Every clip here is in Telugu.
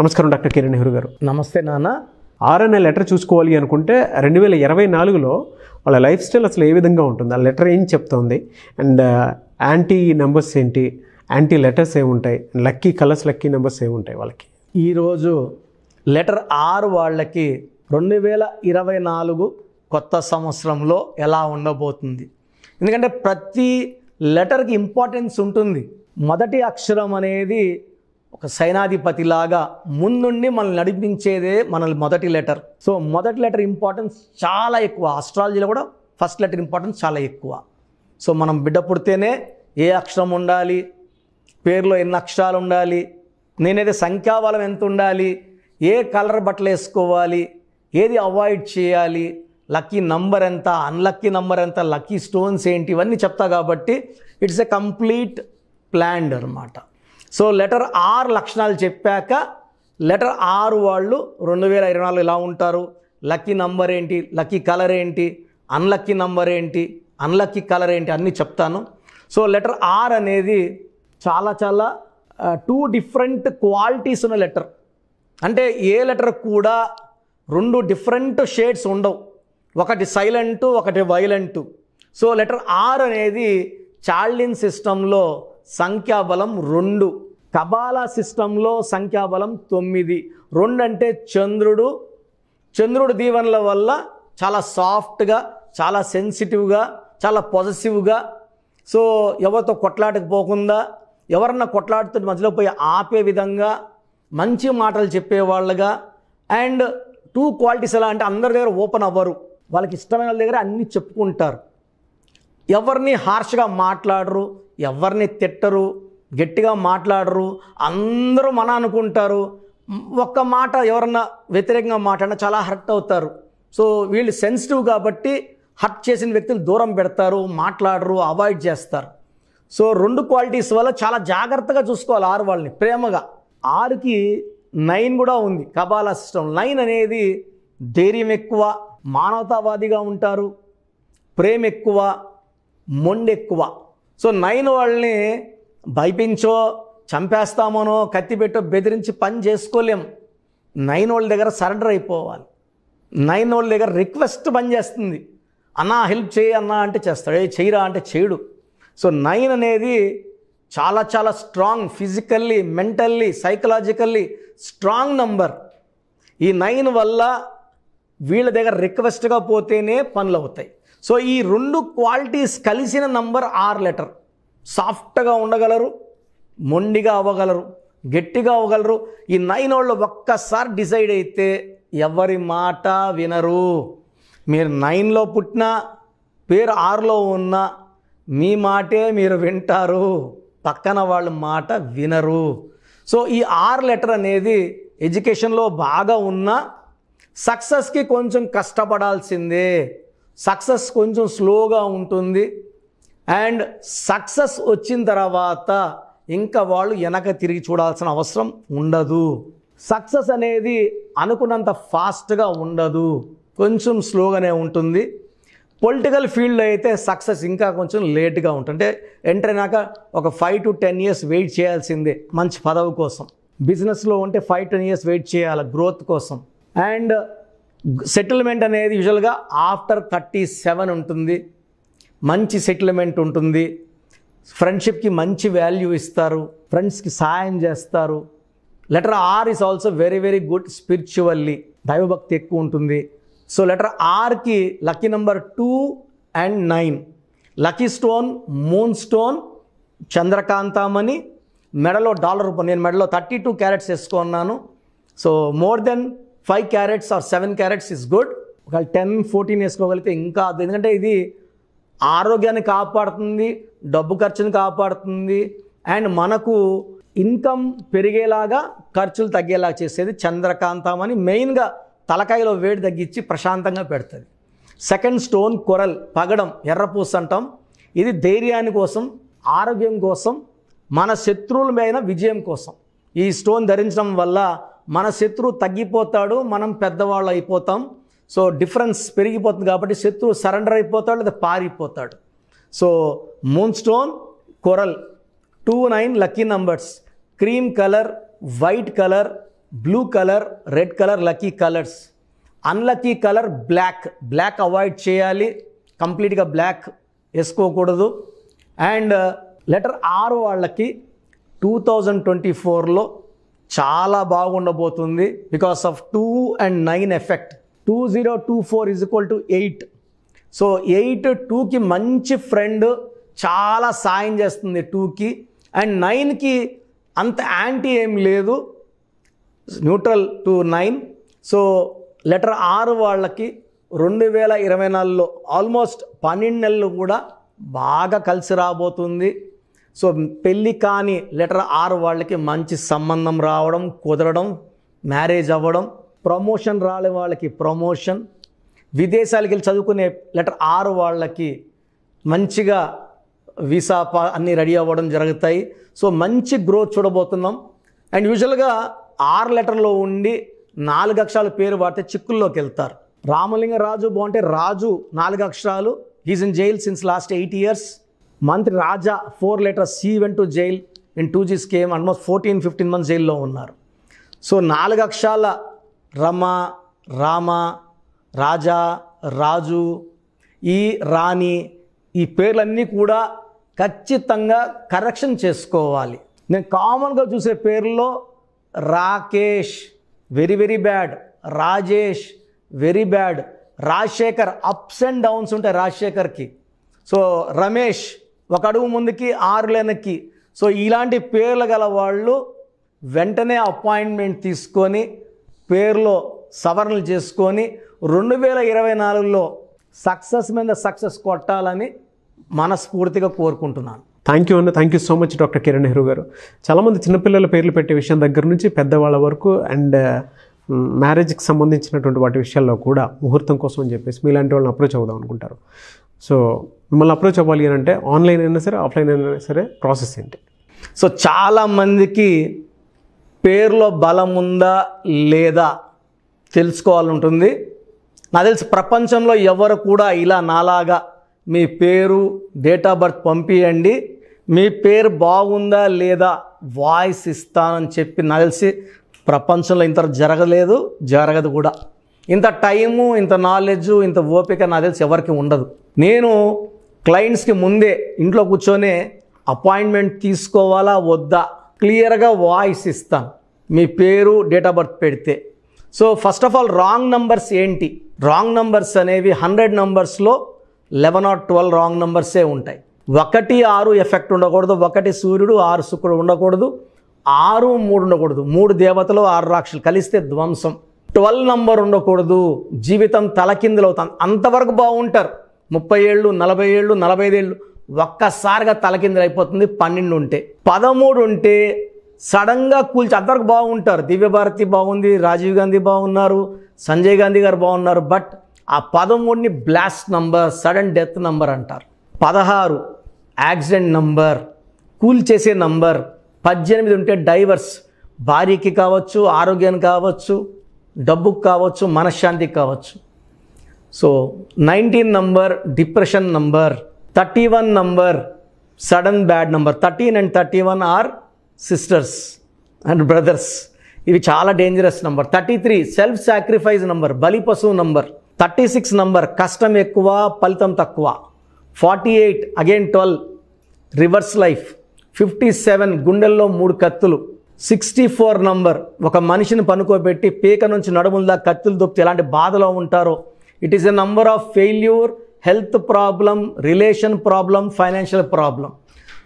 నమస్కారం డాక్టర్ కిరణ్ నెహ్రూ గారు. నమస్తే నాన్న. ఆర్ఎన్ఏ లెటర్ చూసుకోవాలి అనుకుంటే 2024లో వాళ్ళ లైఫ్ స్టైల్ అసలు ఏ విధంగా ఉంటుంది, ఆ లెటర్ ఏం చెప్తోంది, అండ్ యాంటీ నెంబర్స్ ఏంటి, యాంటీ లెటర్స్ ఏముంటాయి, లక్కీ కలర్స్ లక్కీ నెంబర్స్ ఏముంటాయి వాళ్ళకి? ఈరోజు లెటర్ ఆర్ వాళ్ళకి 2024 కొత్త సంవత్సరంలో ఎలా ఉండబోతుంది? ఎందుకంటే ప్రతి లెటర్కి ఇంపార్టెన్స్ ఉంటుంది. మొదటి అక్షరం అనేది ఒక సైనాధిపతిలాగా ముందుండి మనల్ని నడిపించేదే మన మొదటి లెటర్. సో మొదటి లెటర్ ఇంపార్టెన్స్ చాలా ఎక్కువ. ఆస్ట్రాలజీలో కూడా ఫస్ట్ లెటర్ ఇంపార్టెన్స్ చాలా ఎక్కువ. సో మనం బిడ్డ పుడితేనే ఏ అక్షరం ఉండాలి, పేరులో ఎన్ని అక్షరాలు ఉండాలి, నేనైతే సంఖ్యాబలం ఎంత ఉండాలి, ఏ కలర్ బట్టలు వేసుకోవాలి, ఏది అవాయిడ్ చేయాలి, లక్కీ నంబర్ ఎంత, అన్లక్కీ నంబర్ ఎంత, లక్కీ స్టోన్స్ ఏంటి, ఇవన్నీ చెప్తా. కాబట్టి ఇట్స్ ఎ కంప్లీట్ ప్లాన్డ్ అనమాట. సో లెటర్ ఆర్ లక్షణాలు చెప్పాక లెటర్ ఆర్ వాళ్ళు 2024 ఎలా ఉంటారు, లక్కీ నంబర్ ఏంటి, లక్కీ కలర్ ఏంటి, అన్లక్కీ నంబర్ ఏంటి, అన్లక్కీ కలర్ ఏంటి అన్నీ చెప్తాను. సో లెటర్ ఆర్ అనేది చాలా 2 డిఫరెంట్ క్వాలిటీస్ ఉన్న లెటర్. అంటే ఏ లెటర్ కూడా 2 డిఫరెంట్ షేడ్స్ ఉండవు, ఒకటి సైలెంటు ఒకటి వైలెంటు. సో లెటర్ ఆర్ అనేది చార్లిన్ సిస్టంలో సంఖ్యాబలం 2, కబాలా సిస్టంలో సంఖ్యాబలం 9. 2 అంటే చంద్రుడు దీవెనల వల్ల చాలా సాఫ్ట్గా, చాలా సెన్సిటివ్గా, చాలా పాజిటివ్గా, సో ఎవరితో కొట్లాటకు పోకుండా, ఎవరన్నా కొట్లాడుతూ మధ్యలో పోయి ఆపే విధంగా, మంచి మాటలు చెప్పేవాళ్ళుగా. అండ్ 2 క్వాలిటీస్ ఎలా అంటే అందరి దగ్గర ఓపెన్ అవ్వరు, వాళ్ళకి ఇష్టమైన వాళ్ళ దగ్గర అన్నీ చెప్పుకుంటారు, ఎవరిని హార్ష్గా మాట్లాడరు, ఎవరిని తిట్టరు, గట్టిగా మాట్లాడరు, అందరూ మన అనుకుంటారు. ఒక్క మాట ఎవరన్నా వ్యతిరేకంగా మాట్లాడినా చాలా హర్ట్ అవుతారు. సో వీళ్ళు సెన్సిటివ్ కాబట్టి హర్ట్ చేసిన వ్యక్తులు దూరం పెడతారు, మాట్లాడరు, అవాయిడ్ చేస్తారు. సో 2 క్వాలిటీస్ వల్ల చాలా జాగ్రత్తగా చూసుకోవాలి ఆరు వాళ్ళని ప్రేమగా. ఆరుకి 9 కూడా ఉంది కబాలా సిస్టమ్. 9 అనేది ధైర్యం ఎక్కువ, మానవతావాదిగా ఉంటారు, ప్రేమ ఎక్కువ, మొండి ఎక్కువ. సో 9 వాళ్ళని భయపించో, చంపేస్తామనో, కత్తి పెట్టో బెదిరించి పని చేసుకోలేం. 9 వాళ్ళ దగ్గర సరెండర్ అయిపోవాలి. 9 వాళ్ళ దగ్గర రిక్వెస్ట్ పని చేస్తుంది. అన్నా హెల్ప్ చేయి అన్నా అంటే చేస్తాడు, ఏ చేయరా అంటే చేయడు. సో 9 అనేది చాలా strong, physically, mentally, psychologically strong number. ఈ 9 వల్ల వీళ్ళ దగ్గర రిక్వెస్ట్గా పోతేనే పనులు అవుతాయి. సో ఈ 2 క్వాలిటీస్ కలిసిన నంబర్ ఆర్ లెటర్. సాఫ్ట్గా ఉండగలరు, మొండిగా అవ్వగలరు, గట్టిగా అవ్వగలరు. ఈ 9 వాళ్ళు ఒక్కసారి డిసైడ్ అయితే ఎవరి మాట వినరు. మీరు 9లో పుట్టినా, పేరు 6లో ఉన్నా మీ మాటే మీరు వింటారు, పక్కన వాళ్ళ మాట వినరు. సో ఈ ఆర్ లెటర్ అనేది ఎడ్యుకేషన్లో బాగా ఉన్నా సక్సెస్కి కొంచెం కష్టపడాల్సిందే. సక్సెస్ కొంచెం స్లోగా ఉంటుంది. అండ్ సక్సెస్ వచ్చిన తర్వాత ఇంకా వాళ్ళు వెనక తిరిగి చూడాల్సిన అవసరం ఉండదు. సక్సెస్ అనేది అనుకున్నంత ఫాస్ట్గా ఉండదు, కొంచెం స్లోగానే ఉంటుంది. పొలిటికల్ ఫీల్డ్లో అయితే సక్సెస్ ఇంకా కొంచెం లేట్గా ఉంటుంది. అంటే ఎంటర్ అయినాక ఒక 5 to 10 years వెయిట్ చేయాల్సిందే మంచి పదవి కోసం. బిజినెస్లో ఉంటే 5 to 10 years వెయిట్ చేయాలి గ్రోత్ కోసం. అండ్ సెటిల్మెంట్ అనేది యూజువల్గా ఆఫ్టర్ 37 ఉంటుంది. మంచి సెటిల్మెంట్ ఉంటుంది. ఫ్రెండ్షిప్కి మంచి వాల్యూ ఇస్తారు, ఫ్రెండ్స్కి సహాయం చేస్తారు. Letter R is also very good spiritually, దైవభక్తి ఎక్కువ ఉంటుంది. సో లెటర్ ఆర్కి lucky number 2 and 9. Lucky stone moon stone, చంద్రకాంతామణి, మెడలో డాలర్ రూపం. నేను మెడలో 32 క్యారెట్స్ వేసుకున్నాను. So more than 5 carats or 7 carats is గుడ్. ఒకవేళ 10-14 వేసుకోగలిగితే ఇంకా, ఎందుకంటే ఇది ఆరోగ్యాన్ని కాపాడుతుంది, డబ్బు ఖర్చుని కాపాడుతుంది, అండ్ మనకు ఇన్కమ్ పెరిగేలాగా ఖర్చులు తగ్గేలాగా చేసేది చంద్రకాంతమని. మెయిన్గా తలకాయలో వేడి తగ్గించి ప్రశాంతంగా పెడుతుంది. సెకండ్ స్టోన్ కొరల్, పగడం, ఎర్రపూస అంటాం. ఇది ధైర్యాన్ని కోసం, ఆరోగ్యం కోసం, మన శత్రువుల మీద విజయం కోసం. ఈ స్టోన్ ధరించడం వల్ల మన శత్రువు తగ్గిపోతాడు, మనం పెద్దవాళ్ళు అయిపోతాం. సో డిఫరెన్స్ పెరిగిపోతుంది కాబట్టి శత్రువు సరెండర్ అయిపోతాడు లేదా పారిపోతాడు. So moon stone, coral, 2, 9 lucky numbers. Cream colour, white colour, blue colour, red colour lucky colours. Unlucky colour black avoid చేయాలి, కంప్లీట్గా బ్లాక్ వేసుకోకూడదు. అండ్ లెటర్ ఆర్ వాళ్ళకి 2024లో చాలా బాగుండబోతుంది because of 2 and 9 effect. 2024 = 8. So 8 2కి మంచి ఫ్రెండ్, చాలా సాయం చేస్తుంది 2కి. అండ్ 9కి అంత యాంటీ ఏం లేదు, neutral to 9. So letter R వాళ్ళకి 2024లో ఆల్మోస్ట్ 12 నెలలు కూడా బాగా కలిసి రాబోతుంది. సో పెళ్ళి కాని లెటర్ ఆర్ వాళ్ళకి మంచి సంబంధం రావడం, కుదరడం, మ్యారేజ్ అవ్వడం. ప్రమోషన్ రాలే వాళ్ళకి ప్రమోషన్. విదేశాలకు వెళ్ళి చదువుకునే లెటర్ ఆర్ వాళ్ళకి మంచిగా వీసా అన్నీ రెడీ అవ్వడం జరుగుతాయి. సో మంచి గ్రోత్ చూడబోతున్నాం. అండ్ యూజువల్గా 6 లెటర్లో ఉండి 4 అక్షరాల పేరు వాడితే చిక్కుల్లోకి వెళ్తారు. రామలింగరాజు బాగుంటే రాజు 4 అక్షరాలు, he's in jail since last 8 years. మంత్రి రాజా 4 letters, he went to jail in 2G scheme, almost 14-15 months జైల్లో ఉన్నారు. సో 4 అక్షరాల రమ, రామ, రాజా, రాజు, ఈ రాణి, ఈ పేర్లన్నీ కూడా ఖచ్చితంగా కరెక్షన్ చేసుకోవాలి. నేను కామన్గా చూసే పేర్లలో Rakesh very bad, Rajesh very bad, Rajasekhar ups and downs ఉంటాయి రాజశేఖర్కి. సో రమేష్ ఒక అడుగు ముందుకి 6 వెనక్కి. సో ఇలాంటి పేర్లు గల వాళ్ళు వెంటనే అపాయింట్మెంట్ తీసుకొని పేర్లో సవరణలు చేసుకొని 2024లో సక్సెస్ మీద సక్సెస్ కొట్టాలని మనస్ఫూర్తిగా కోరుకుంటున్నాను. థ్యాంక్ యూ అన్న, thank you so much doctor Kiran Nehru గారు. చాలామంది చిన్నపిల్లల పేర్లు పెట్టే విషయం దగ్గర నుంచి పెద్దవాళ్ళ వరకు అండ్ మ్యారేజ్కి సంబంధించినటువంటి వాటి విషయాల్లో కూడా ముహూర్తం కోసం అని చెప్పేసి మీలాంటి వాళ్ళని అప్రోచ్ అవుదాం అనుకుంటారు. సో మిమ్మల్ని అప్రోచ్ అవ్వాలి అని అంటే ఆన్లైన్ అయినా సరే, ఆఫ్లైన్ అయినా సరే ప్రాసెస్ ఏంటి? సో చాలామందికి పేరులో బలం ఉందా లేదా తెలుసుకోవాలంటుంది. నాకు తెలిసి ప్రపంచంలో ఎవరు కూడా ఇలా నాలాగా మీ పేరు, డేట్ ఆఫ్ బర్త్ పంపియండి, మీ పేరు బాగుందా లేదా వాయిస్ ఇస్తానని చెప్పి నాకు తెలిసి ప్రపంచంలో ఇంత జరగలేదు, జరగదు కూడా. ఇంత టైము, ఇంత నాలెడ్జు, ఇంత ఓపిక నాకు తెలిసి ఎవరికి ఉండదు. నేను క్లయింట్స్కి ముందే ఇంట్లో కూర్చొని అపాయింట్మెంట్ తీసుకోవాలా వద్దా క్లియర్గా వాయిస్ ఇస్తాను మీ పేరు, డేట్ ఆఫ్ బర్త్ పెడితే. So first of all wrong numbers ఏంటి? రాంగ్ నంబర్స్ అనేవి 100 numbers-లో 11 or 12 రాంగ్ నంబర్సే ఉంటాయి. 1 6 ఎఫెక్ట్ ఉండకూడదు, 1 సూర్యుడు 6 శుక్రుడు ఉండకూడదు, 6 3 ఉండకూడదు, 3 దేవతలు 6 రాక్షసులు కలిస్తే ధ్వంసం. 12 నంబర్ ఉండకూడదు, జీవితం తలకిందులు అవుతాను. అంతవరకు బాగుంటారు, 30 ఏళ్ళు 40 ఏళ్ళు 45 ఏళ్ళు ఒక్కసారిగా తలకిందులు అయిపోతుంది. 12 ఉంటే, 13 ఉంటే సడన్గా కూల్చి అంతవరకు బాగుంటారు. దివ్యభారతి బాగుంది, రాజీవ్ గాంధీ బాగున్నారు, సంజయ్ గాంధీ గారు బాగున్నారు. బట్ ఆ 13ని blast number, sudden death number అంటారు. 16 యాక్సిడెంట్ నంబర్, కూల్ చేసే నంబర్. 18 ఉంటే డైవర్స్, భార్యకి కావచ్చు, ఆరోగ్యానికి కావచ్చు, డబ్బుకు కావచ్చు, మనశ్శాంతికి కావచ్చు. So 19 number depression number. 31 number sudden bad number. 13 and 31 are sisters and brothers, ఇవి చాలా dangerous number. 33 self sacrifice number, బలి పశువు నంబర్. 36 నంబర్ కష్టం ఎక్కువ, ఫలితం తక్కువ. 48 అగైన్ 12 రివర్స్ లైఫ్. 57 గుండెల్లో 3 కత్తులు. 64 నంబర్ ఒక మనిషిని పనుకోబెట్టి పీక నుంచి నడుముల దాకా కత్తులు దొప్పితే ఎలాంటి బాధలో ఉంటారో. It is a number of failure, health problem, relation problem, financial problem.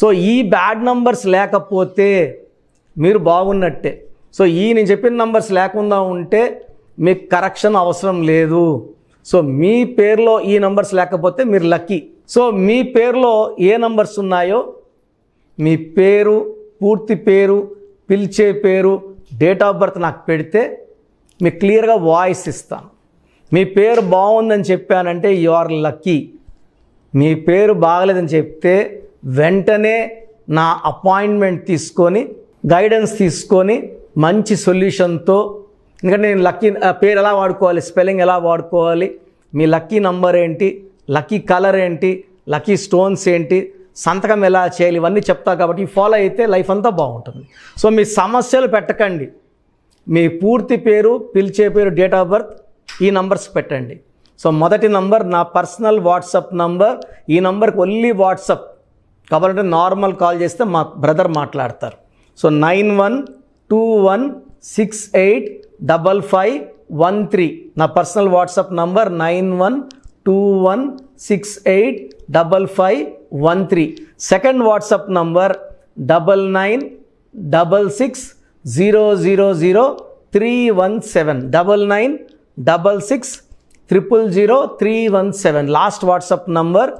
So ఈ బ్యాడ్ నంబర్స్ లేకపోతే మీరు బాగున్నట్టే. సో నేను చెప్పిన నంబర్స్ లేకుండా ఉంటే మీకు కరెక్షన్ అవసరం లేదు. సో మీ పేరులో ఈ నంబర్స్ లేకపోతే మీరు లక్కీ. సో మీ పేరులో ఏ నంబర్స్ ఉన్నాయో మీ పేరు, పూర్తి పేరు, పిలిచే పేరు, డేట్ ఆఫ్ బర్త్ నాకు పెడితే మీకు క్లియర్గా వాయిస్ ఇస్తాను. మీ పేరు బాగుందని చెప్పానంటే యు ఆర్ లక్కీ. మీ పేరు బాగలేదని చెప్తే వెంటనే నా అపాయింట్మెంట్ తీసుకొని, గైడెన్స్ తీసుకొని మంచి సొల్యూషన్తో, ఎందుకంటే నేను లక్కీ పేరు ఎలా వాడుకోవాలి, స్పెల్లింగ్ ఎలా వాడుకోవాలి, మీ లక్కీ నంబర్ ఏంటి, లక్కీ కలర్ ఏంటి, లక్కీ స్టోన్స్ ఏంటి, సంతకం ఎలా చేయాలి, ఇవన్నీ చెప్తా. కాబట్టి ఫాలో అయితే లైఫ్ అంతా బాగుంటుంది. సో మీ సమస్యలు పెట్టకండి, మీ పూర్తి పేరు, పిలిచే పేరు, డేట్ ఆఫ్ బర్త్, ఈ నంబర్స్ పెట్టండి. సో మొదటి నంబర్ నా పర్సనల్ వాట్సాప్ నంబర్. ఈ నంబర్కి ఓన్లీ వాట్సాప్, కాబట్టి నార్మల్ కాల్ చేస్తే మా బ్రదర్ మాట్లాడతారు. సో 9121685513 నా personal WhatsApp number 9121685513. Second WhatsApp number 9966000317 9966000317. Last WhatsApp number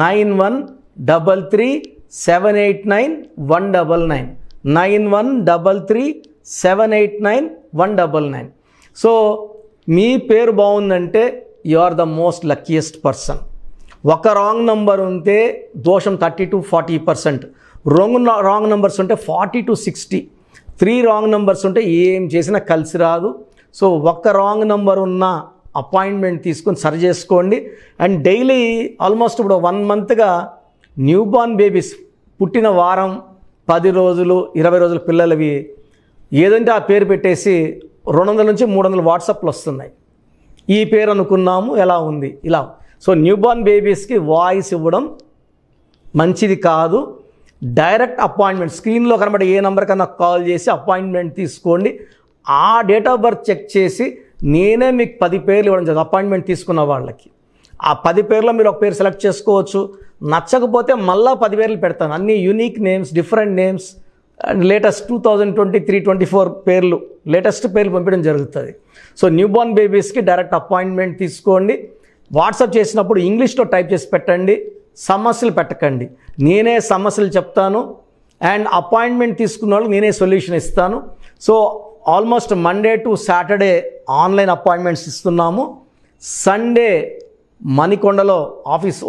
9133789199 9133789199. So మీ పేరు బాగుందంటే you are the most luckiest person. ఒక రాంగ్ నంబర్ ఉంటే దోషం 30 to 40%, రాంగ్ నంబర్స్ ఉంటే 40 to 60, 3 రాంగ్ నంబర్స్ ఉంటే ఏం చేసినా కలిసి రాదు. సో ఒక్క రాంగ్ నంబర్ ఉన్న అపాయింట్మెంట్ తీసుకొని సరి చేసుకోండి. అండ్ డైలీ ఆల్మోస్ట్ ఇప్పుడు 1 మంత్గా న్యూబార్న్ బేబీస్ పుట్టిన వారం, 10 రోజులు, 20 రోజుల పిల్లలవి ఏదంటే ఆ పేరు పెట్టేసి 200 నుంచి 300 వాట్సాప్లు వస్తున్నాయి. ఈ పేరు అనుకున్నాము, ఎలా ఉంది ఇలా. సో న్యూబార్న్ బేబీస్కి వాయిస్ ఇవ్వడం మంచిది కాదు. డైరెక్ట్ అపాయింట్మెంట్, స్క్రీన్లో కనబడే ఏ నెంబర్ కన్నా కాల్ చేసి అపాయింట్మెంట్ తీసుకోండి. ఆ డేట్ ఆఫ్ బర్త్ చెక్ చేసి నేనే మీకు 10 పేర్లు ఇవ్వడం జరుగుతుంది అపాయింట్మెంట్ తీసుకున్న వాళ్ళకి. ఆ 10 పేర్లో మీరు ఒక పేరు సెలెక్ట్ చేసుకోవచ్చు. నచ్చకపోతే మళ్ళీ 10 పేర్లు పెడతాను, అన్ని unique names, different names, latest 2023-24 పేర్లు, లేటెస్ట్ పేర్లు పంపించడం జరుగుతుంది. సో న్యూబార్న్ బేబీస్కి డైరెక్ట్ అపాయింట్మెంట్ తీసుకోండి. వాట్సాప్ చేసినప్పుడు ఇంగ్లీష్లో టైప్ చేసి పెట్టండి, సమస్యలు పెట్టకండి. నేనే సమస్యలు చెప్తాను అండ్ అపాయింట్మెంట్ తీసుకున్న వాళ్ళకి నేనే సొల్యూషన్ ఇస్తాను. So almost Monday to Saturday online appointments ఇస్తున్నాము. సండే మణికొండలో ఆఫీస్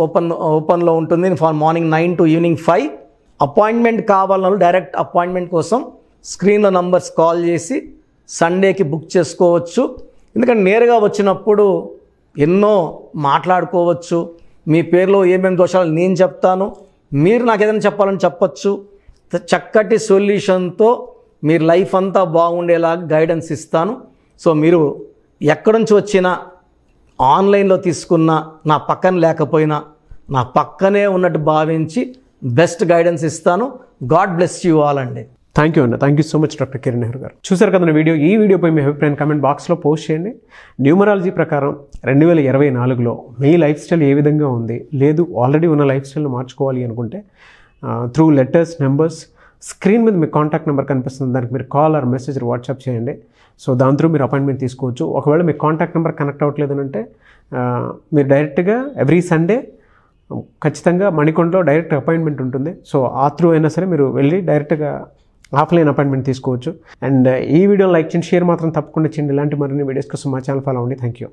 ఓపెన్లో ఉంటుంది మార్నింగ్ 9 to ఈవినింగ్ 5. అపాయింట్మెంట్ కావాలన్న డైరెక్ట్ అపాయింట్మెంట్ కోసం స్క్రీన్లో నంబర్స్ కాల్ చేసి సండేకి బుక్ చేసుకోవచ్చు. ఎందుకంటే నేరుగా వచ్చినప్పుడు ఎన్నో మాట్లాడుకోవచ్చు. మీ పేరులో ఏమేమి దోషాలు నేను చెప్తాను, మీరు నాకు ఏదైనా చెప్పాలని చెప్పచ్చు. చక్కటి సొల్యూషన్తో మీరు లైఫ్ అంతా బాగుండేలాగా గైడెన్స్ ఇస్తాను. సో మీరు ఎక్కడి నుంచి వచ్చినా, ఆన్లైన్లో తీసుకున్న, నా పక్కన లేకపోయినా నా పక్కనే ఉన్నట్టు భావించి బెస్ట్ గైడెన్స్ ఇస్తాను. గాడ్ బ్లెస్ యూ ఆల్ అండి. థ్యాంక్ యూ అన్న, thank you so much doctor Kiran Nehru గారు. చూసారు కదా వీడియో. ఈ వీడియోపై మీ అభిప్రాయం కామెంట్ బాక్స్లో పోస్ట్ చేయండి. న్యూమరాలజీ ప్రకారం 2024లో మీ లైఫ్ స్టైల్ ఏ విధంగా ఉంది, లేదు ఆల్రెడీ ఉన్న లైఫ్ స్టైల్ని మార్చుకోవాలి అనుకుంటే త్రూ లెటర్స్, నెంబర్స్, స్క్రీన్ మీద మీ కాంటాక్ట్ నెంబర్ కనిపిస్తుంది, దానికి మీరు కాల్ ఆర్ మెసేజ్ వాట్సాప్ చేయండి. సో దాని త్రూ మీరు అపాయింట్మెంట్ తీసుకోవచ్చు. ఒకవేళ మీ కాంటాక్ట్ నెంబర్ కనెక్ట్ అవ్వట్లేదు అంటే మీరు డైరెక్ట్గా ఎవ్రీ సండే ఖచ్చితంగా మణికొండలో డైరెక్ట్ అపాయింట్మెంట్ ఉంటుంది. సో ఆ త్రూ అయినా సరే మీరు వెళ్ళి డైరెక్ట్గా ఆఫ్లైన్ అపాయింట్మెంట్ తీసుకోవచ్చు. అండ్ ఈ వీడియో లైక్ చేయండి, షేర్ మాత్రం తప్పకుండా చేయండి. ఇలాంటి మరిన్ని వీడియోస్ కోసం మా ఛానల్ ఫాలో అవ్వండి. Thank you.